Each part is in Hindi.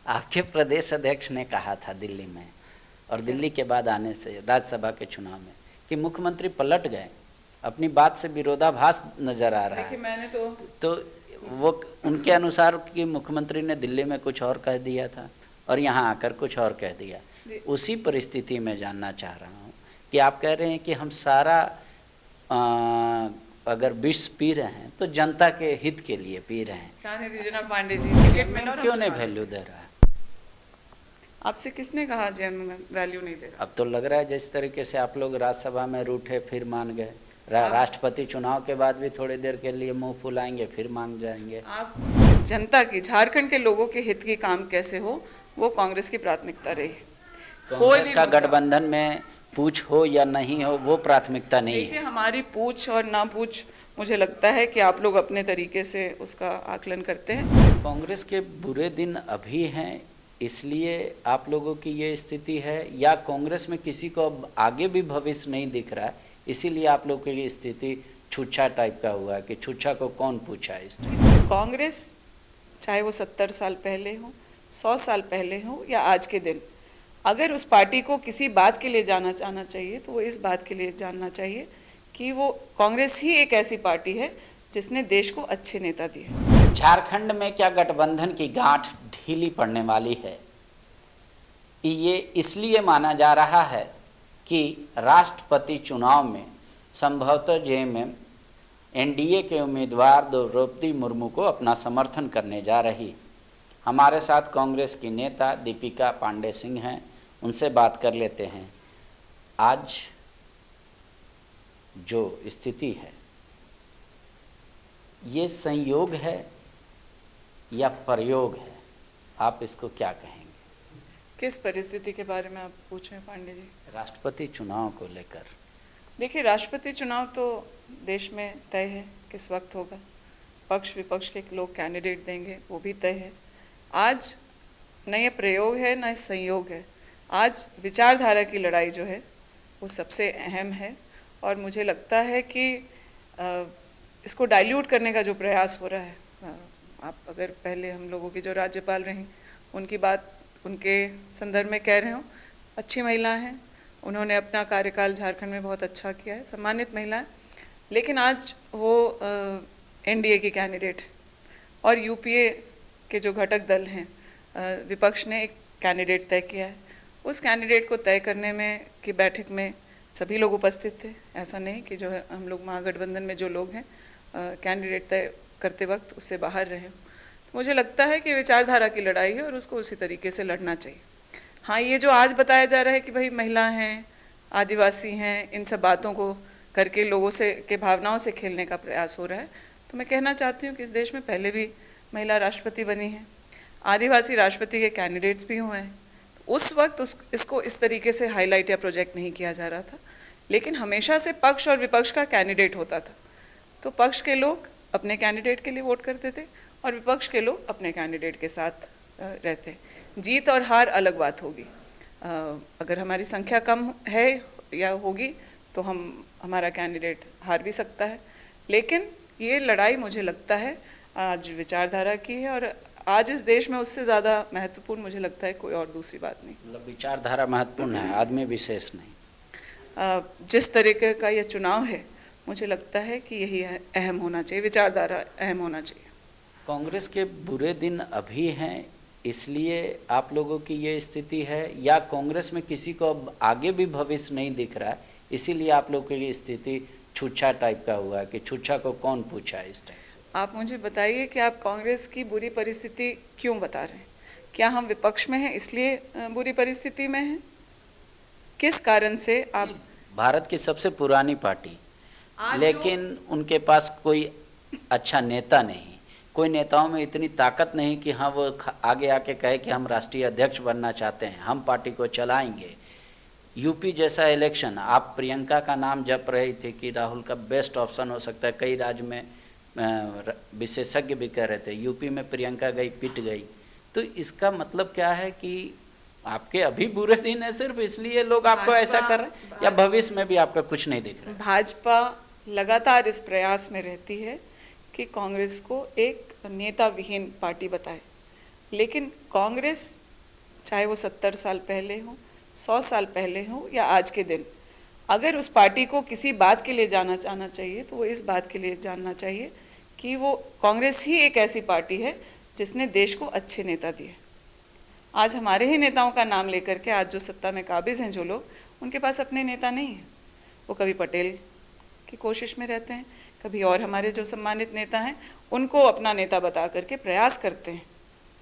आपके प्रदेश अध्यक्ष ने कहा था दिल्ली में और दिल्ली के बाद आने से राज्यसभा के चुनाव में कि मुख्यमंत्री पलट गए, अपनी बात से विरोधाभास नजर आ रहा है। मैंने तो वो उनके अनुसार कि मुख्यमंत्री ने दिल्ली में कुछ और कह दिया था और यहाँ आकर कुछ और कह दिया। उसी परिस्थिति में जानना चाह रहा हूँ कि आप कह रहे हैं कि हम सारा अगर विष पी रहे हैं तो जनता के हित के लिए पी रहे हैं। पांडे जी क्यों नहीं वैल्यू दे रहा है? आपसे किसने कहा जेएमएम वैल्यू नहीं दे रहा? अब तो लग रहा है जिस तरीके से आप लोग राज्यसभा में रूठे फिर मान गए, राष्ट्रपति चुनाव के बाद भी थोड़ी देर के लिए मुंह फुलाएंगे फिर मान जाएंगे। आप जनता की, झारखंड के लोगों के हित की काम कैसे हो वो कांग्रेस की प्राथमिकता रही। कांग्रेस का गठबंधन में पूछ हो या नहीं हो वो प्राथमिकता नहीं है। हमारी पूछ और ना पूछ मुझे लगता है कि आप लोग अपने तरीके से उसका आकलन करते हैं। कांग्रेस के बुरे दिन अभी हैं इसलिए आप लोगों की ये स्थिति है, या कांग्रेस में किसी को अब आगे भी भविष्य नहीं दिख रहा है इसीलिए आप लोगों की स्थिति छुच्छा टाइप का हुआ कि छुच्छा को कौन पूछा इस टाइप? कांग्रेस चाहे वो 70 साल पहले हो, 100 साल पहले हो या आज के दिन, अगर उस पार्टी को किसी बात के लिए जाना चाहिए तो वो इस बात के लिए जानना चाहिए कि वो कांग्रेस ही एक ऐसी पार्टी है जिसने देश को अच्छे नेता दिए। झारखंड में क्या गठबंधन की गांठ ढीली पड़ने वाली है? ये इसलिए माना जा रहा है कि राष्ट्रपति चुनाव में संभवतः जेएमएम एनडीए के उम्मीदवार द्रौपदी मुर्मू को अपना समर्थन करने जा रही। हमारे साथ कांग्रेस की नेता दीपिका पांडे सिंह हैं, उनसे बात कर लेते हैं। आज जो स्थिति है ये संयोग है या प्रयोग है, आप इसको क्या कहेंगे? किस परिस्थिति के बारे में आप पूछ रहे हैं पांडे जी? राष्ट्रपति चुनाव को लेकर। देखिए, राष्ट्रपति चुनाव तो देश में तय है किस वक्त होगा, पक्ष विपक्ष के लोग कैंडिडेट देंगे वो भी तय है। आज न ये प्रयोग है न संयोग है, आज विचारधारा की लड़ाई जो है वो सबसे अहम है और मुझे लगता है कि इसको डाइल्यूट करने का जो प्रयास हो रहा है, आप अगर पहले हम लोगों की जो राज्यपाल रहीं उनकी बात उनके संदर्भ में कह रहे हो, अच्छी महिला हैं, उन्होंने अपना कार्यकाल झारखंड में बहुत अच्छा किया है, सम्मानित महिला है, लेकिन आज वो एनडीए की कैंडिडेट है और यूपीए के जो घटक दल हैं, विपक्ष ने एक कैंडिडेट तय किया है। उस कैंडिडेट को तय करने में की बैठक में सभी लोग उपस्थित थे। ऐसा नहीं कि जो है हम लोग महागठबंधन में जो लोग हैं कैंडिडेट तय करते वक्त उससे बाहर रहे। तो मुझे लगता है कि विचारधारा की लड़ाई है और उसको उसी तरीके से लड़ना चाहिए। हाँ, ये जो आज बताया जा रहा है कि भाई महिला हैं, आदिवासी हैं, इन सब बातों को करके लोगों से के भावनाओं से खेलने का प्रयास हो रहा है, तो मैं कहना चाहती हूँ कि इस देश में पहले भी महिला राष्ट्रपति बनी है, आदिवासी राष्ट्रपति के कैंडिडेट्स भी हुए हैं। उस वक्त इसको इस तरीके से हाईलाइट या प्रोजेक्ट नहीं किया जा रहा था, लेकिन हमेशा से पक्ष और विपक्ष का कैंडिडेट होता था, तो पक्ष के लोग अपने कैंडिडेट के लिए वोट करते थे और विपक्ष के लोग अपने कैंडिडेट के साथ रहते। जीत और हार अलग बात होगी, अगर हमारी संख्या कम है या होगी तो हमारा कैंडिडेट हार भी सकता है, लेकिन ये लड़ाई मुझे लगता है आज विचारधारा की है और आज इस देश में उससे ज़्यादा महत्वपूर्ण मुझे लगता है कोई और दूसरी बात नहीं। मतलब विचारधारा महत्वपूर्ण है, आदमी विशेष नहीं। जिस तरीके का ये चुनाव है मुझे लगता है कि यही अहम होना चाहिए, विचारधारा अहम होना चाहिए। कांग्रेस के बुरे दिन अभी हैं इसलिए आप लोगों की ये स्थिति है, या कांग्रेस में किसी को अब आगे भी भविष्य नहीं दिख रहा है इसीलिए आप लोगों की स्थिति छुच्छा टाइप का हुआ है कि छुच्छा को कौन पूछा इस टाइप से? आप मुझे बताइए कि आप कांग्रेस की बुरी परिस्थिति क्यों बता रहे हैं? क्या हम विपक्ष में हैं इसलिए बुरी परिस्थिति में हैं? किस कारण से आप? भारत की सबसे पुरानी पार्टी, लेकिन उनके पास कोई अच्छा नेता नहीं, कोई नेताओं में इतनी ताकत नहीं कि हाँ वो आगे आके कहे कि हम राष्ट्रीय अध्यक्ष बनना चाहते हैं, हम पार्टी को चलाएंगे। यूपी जैसा इलेक्शन, आप प्रियंका का नाम जप रही थी कि राहुल का बेस्ट ऑप्शन हो सकता है, कई राज्य में विशेषज्ञ भी कह रहे थे, यूपी में प्रियंका गई पिट गई, तो इसका मतलब क्या है कि आपके अभी बुरे दिन है सिर्फ इसलिए लोग आपको ऐसा कर रहे हैं, या भविष्य में भी आपका कुछ नहीं दिख रहा है? भाजपा लगातार इस प्रयास में रहती है कि कांग्रेस को एक नेता विहीन पार्टी बताए, लेकिन कांग्रेस चाहे वो 70 साल पहले हो, 100 साल पहले हो या आज के दिन, अगर उस पार्टी को किसी बात के लिए जाना चाहिए तो वो इस बात के लिए जानना चाहिए कि वो कांग्रेस ही एक ऐसी पार्टी है जिसने देश को अच्छे नेता दिए। आज हमारे ही नेताओं का नाम लेकर के आज जो सत्ता में काबिज हैं जो लोग, उनके पास अपने नेता नहीं हैं। वो कभी पटेल की कोशिश में रहते हैं, कभी और हमारे जो सम्मानित नेता हैं उनको अपना नेता बता करके प्रयास करते हैं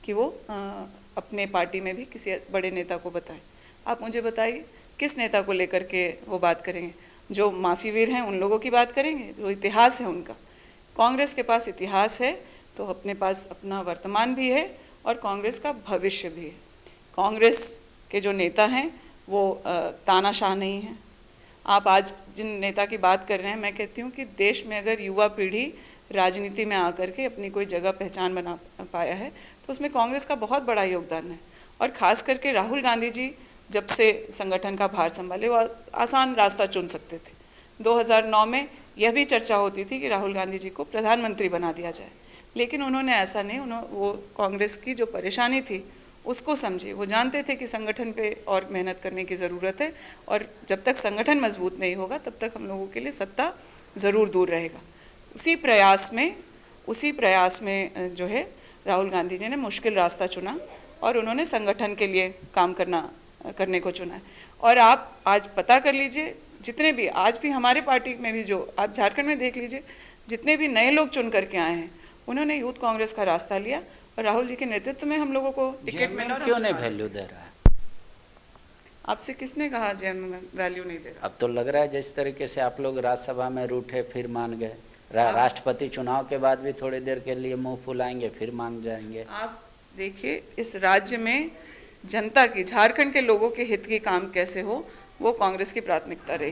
कि वो अपने पार्टी में भी किसी बड़े नेता को बताएं। आप मुझे बताइए किस नेता को लेकर के वो बात करेंगे? जो माफ़ीवीर हैं उन लोगों की बात करेंगे, जो इतिहास है उनका। कांग्रेस के पास इतिहास है तो अपने पास अपना वर्तमान भी है और कांग्रेस का भविष्य भी है। कांग्रेस के जो नेता हैं वो तानाशाह नहीं हैं। आप आज जिन नेता की बात कर रहे हैं, मैं कहती हूँ कि देश में अगर युवा पीढ़ी राजनीति में आकर के अपनी कोई जगह पहचान बना पाया है तो उसमें कांग्रेस का बहुत बड़ा योगदान है। और ख़ास करके राहुल गांधी जी जब से संगठन का भार संभाले वो आसान रास्ता चुन सकते थे। 2009 में यह भी चर्चा होती थी कि राहुल गांधी जी को प्रधानमंत्री बना दिया जाए, लेकिन उन्होंने ऐसा नहीं, वो कांग्रेस की जो परेशानी थी उसको समझे। वो जानते थे कि संगठन पे और मेहनत करने की ज़रूरत है और जब तक संगठन मजबूत नहीं होगा तब तक हम लोगों के लिए सत्ता ज़रूर दूर रहेगा। उसी प्रयास में जो है राहुल गांधी जी ने मुश्किल रास्ता चुना और उन्होंने संगठन के लिए काम करने को चुना है। और आप आज पता कर लीजिए, जितने भी आज भी हमारे पार्टी में भी, जो आप झारखंड में देख लीजिए, जितने भी नए लोग चुन करके आए हैं उन्होंने यूथ कांग्रेस का रास्ता लिया और राहुल जी के नेतृत्व में हम लोगों को टिकट मिला। क्यों नहीं वैल्यू दे रहा है? आपसे किसने कहा जेएमएम वैल्यू नहीं दे रहा? अब तो लग रहा है जिस तरीके से आप लोग राज्यसभा में रूठे फिर मान गए, राष्ट्रपति चुनाव के बाद भी थोड़ी देर के लिए मुंह फुलाएंगे फिर मान जाएंगे। आप देखिए इस राज्य में जनता की, झारखंड के लोगों के हित की काम कैसे हो वो कांग्रेस की प्राथमिकता रही।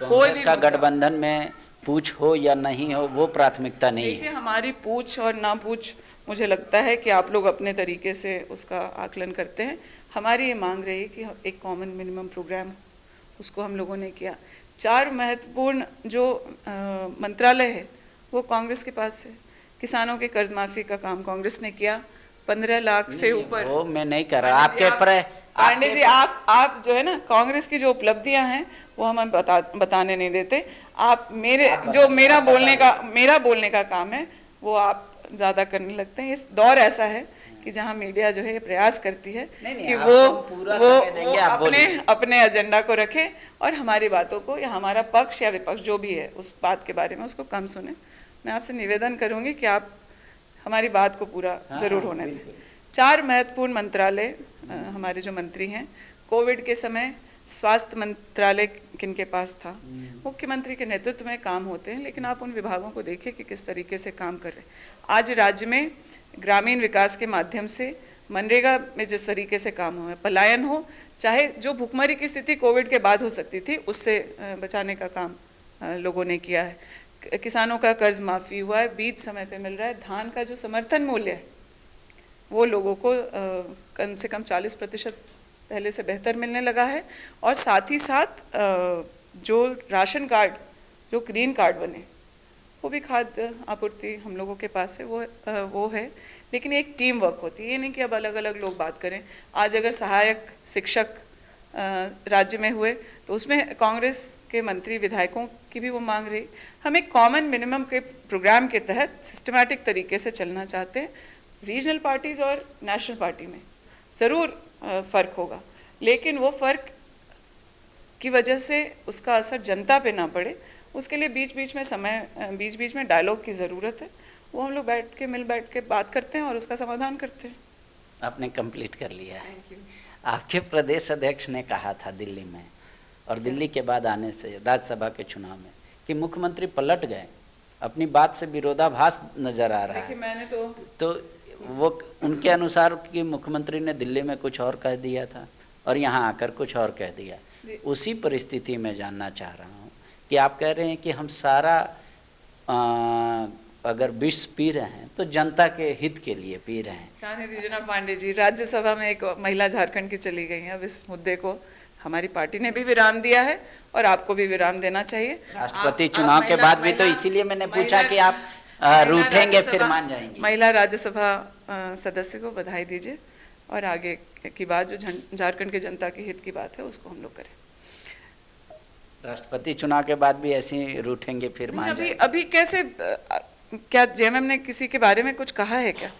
कांग्रेस का गठबंधन में पूछ हो या नहीं हो वो प्राथमिकता नहीं है। देखिए हमारी पूछ और ना पूछ, मुझे लगता है कि आप लोग अपने तरीके से उसका आकलन करते हैं। हमारी ये मांग रही कि एक कॉमन मिनिमम प्रोग्राम, उसको हम लोगों ने किया। 4 महत्वपूर्ण जो मंत्रालय है वो कांग्रेस के पास है। किसानों के कर्ज माफी का काम कांग्रेस ने किया, 15 लाख से ऊपर। वो मैं नहीं कर रहा, आपके पर पांडे जी आप जो है ना, कांग्रेस की जो उपलब्धियां हैं वो हमें बताने नहीं देते। आप मेरा बोलने का काम है वो आप ज्यादा करने लगते हैं। इस दौर ऐसा है कि जहां मीडिया जो है ये प्रयास करती है कि वो अपने एजेंडा को रखे और हमारी बातों को या हमारा पक्ष या विपक्ष जो भी है उस बात के बारे में उसको कम सुने। मैं आपसे निवेदन करूंगी कि आप हमारी बात को पूरा जरूर होने दें। 4 महत्वपूर्ण मंत्रालय हमारे जो मंत्री हैं, कोविड के समय स्वास्थ्य मंत्रालय किनके पास था, मुख्यमंत्री के नेतृत्व में काम होते हैं, लेकिन आप उन विभागों को देखिए कि किस तरीके से काम कर रहे हैं। आज राज्य में ग्रामीण विकास के माध्यम से मनरेगा में जिस तरीके से काम हुआ है, पलायन हो, चाहे जो भुखमरी की स्थिति कोविड के बाद हो सकती थी उससे बचाने का काम लोगों ने किया है। किसानों का कर्ज माफ़ी हुआ है, बीज समय पे मिल रहा है, धान का जो समर्थन मूल्य है वो लोगों को कम से कम 40% पहले से बेहतर मिलने लगा है। और साथ ही साथ जो राशन कार्ड, जो ग्रीन कार्ड बने, वो भी खाद्य आपूर्ति हम लोगों के पास है, वो है। लेकिन एक टीम वर्क होती है, ये नहीं कि अब अलग अलग लोग बात करें। आज अगर सहायक शिक्षक राज्य में हुए तो उसमें कांग्रेस के मंत्री विधायकों की भी वो मांग रही। हम एक कॉमन मिनिमम के प्रोग्राम के तहत सिस्टमैटिक तरीके से चलना चाहते हैं। रीजनल पार्टीज़ और नेशनल पार्टी में ज़रूर फ़र्क होगा, लेकिन वो फ़र्क की वजह से उसका असर जनता पे ना पड़े, उसके लिए बीच बीच में डायलॉग की ज़रूरत है। वो हम लोग मिल बैठ के बात करते हैं और उसका समाधान करते हैं। आपने कंप्लीट कर लिया है। आपके प्रदेश अध्यक्ष ने कहा था दिल्ली में और दिल्ली के बाद आने से राज्यसभा के चुनाव में कि मुख्यमंत्री पलट गए, अपनी बात से विरोधाभास नजर आ रहा है। मैंने तो वो उनके अनुसार कि मुख्यमंत्री ने दिल्ली में कुछ और कह दिया था और यहाँ आकर कुछ और कह दिया। उसी परिस्थिति में जानना चाह रहा हूँ कि आप कह रहे हैं कि हम सारा अगर विष पी रहे हैं तो जनता के हित के लिए पी रहे हैं। जाने दीजिए ना पांडे जी, राज्यसभा में एक महिला झारखंड की चली गई है। अब इस मुद्दे को हमारी पार्टी ने भी विराम दिया है और आपको भी विराम देना चाहिए। राष्ट्रपति चुनाव के बाद भी तो इसीलिए मैंने पूछा कि आप रूठेंगे फिर मान जाएंगे। महिला राज्यसभा सदस्य को बधाई दीजिए और आगे की बात जो झारखंड के जनता के हित की बात है उसको हम लोग करें। राष्ट्रपति चुनाव के बाद भी ऐसे ही रूठेंगे फिर मान अभी जाएंगे? अभी कैसे क्या जेएमएम ने किसी के बारे में कुछ कहा है क्या?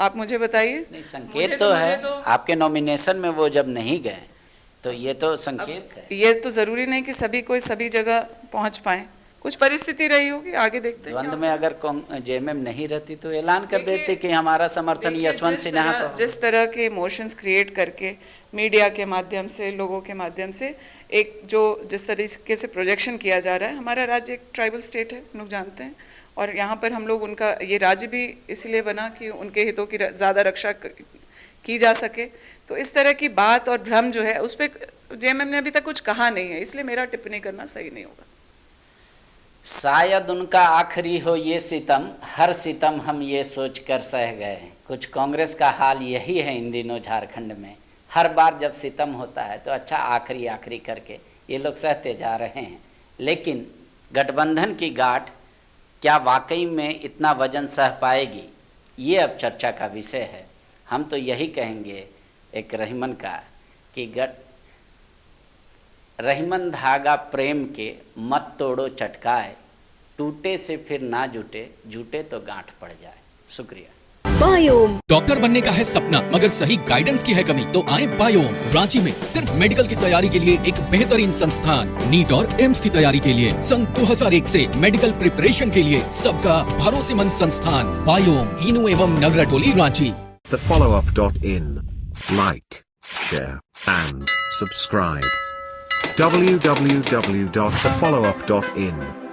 आप मुझे बताइए। नहीं, संकेत तो है। आपके नॉमिनेशन में वो जब नहीं गए तो ये तो संकेत है। ये तो जरूरी नहीं कि सभी कोई सभी जगह पहुंच पाए, कुछ परिस्थिति रही होगी, आगे देखते हैं। द्वंद्व में अगर जेएमएम नहीं रहती तो ऐलान कर देते कि हमारा समर्थन यशवंत सिन्हा को। जिस तरह के इमोशंस क्रिएट करके मीडिया के माध्यम से, लोगों के माध्यम से एक जो जिस तरीके से प्रोजेक्शन किया जा रहा है, हमारा राज्य एक ट्राइबल स्टेट है, हम लोग जानते हैं, और यहाँ पर हम लोग उनका ये राज्य भी इसलिए बना कि उनके हितों की ज़्यादा रक्षा की जा सके। तो इस तरह की बात और भ्रम जो है उस पर जेएमएम ने अभी तक कुछ कहा नहीं है, इसलिए मेरा टिप्पणी करना सही नहीं होगा। शायद उनका आखिरी हो ये सितम, हर सितम हम ये सोच कर सह गए। कुछ कांग्रेस का हाल यही है इन दिनों झारखंड में। हर बार जब सितम होता है तो अच्छा आखिरी आखिरी करके ये लोग सहते जा रहे हैं। लेकिन गठबंधन की गांठ क्या वाकई में इतना वजन सह पाएगी, ये अब चर्चा का विषय है। हम तो यही कहेंगे एक रहीमन का कि रहीमन धागा प्रेम के मत तोड़ो चटकाए, टूटे से फिर ना जुटे, जुटे तो गांठ पड़ जाए। शुक्रिया। बायोम डॉक्टर बनने का है सपना मगर सही गाइडेंस की है कमी, तो आए बायोम। रांची में सिर्फ मेडिकल की तैयारी के लिए एक बेहतरीन संस्थान, नीट और एम्स की तैयारी के लिए सन 2001 से मेडिकल प्रिपरेशन के लिए सबका भरोसेमंद संस्थान बायोम, इनू एवं नगरटोली, Ranchi. thefollowup.in. Like, share, and subscribe. www.thefollowup.in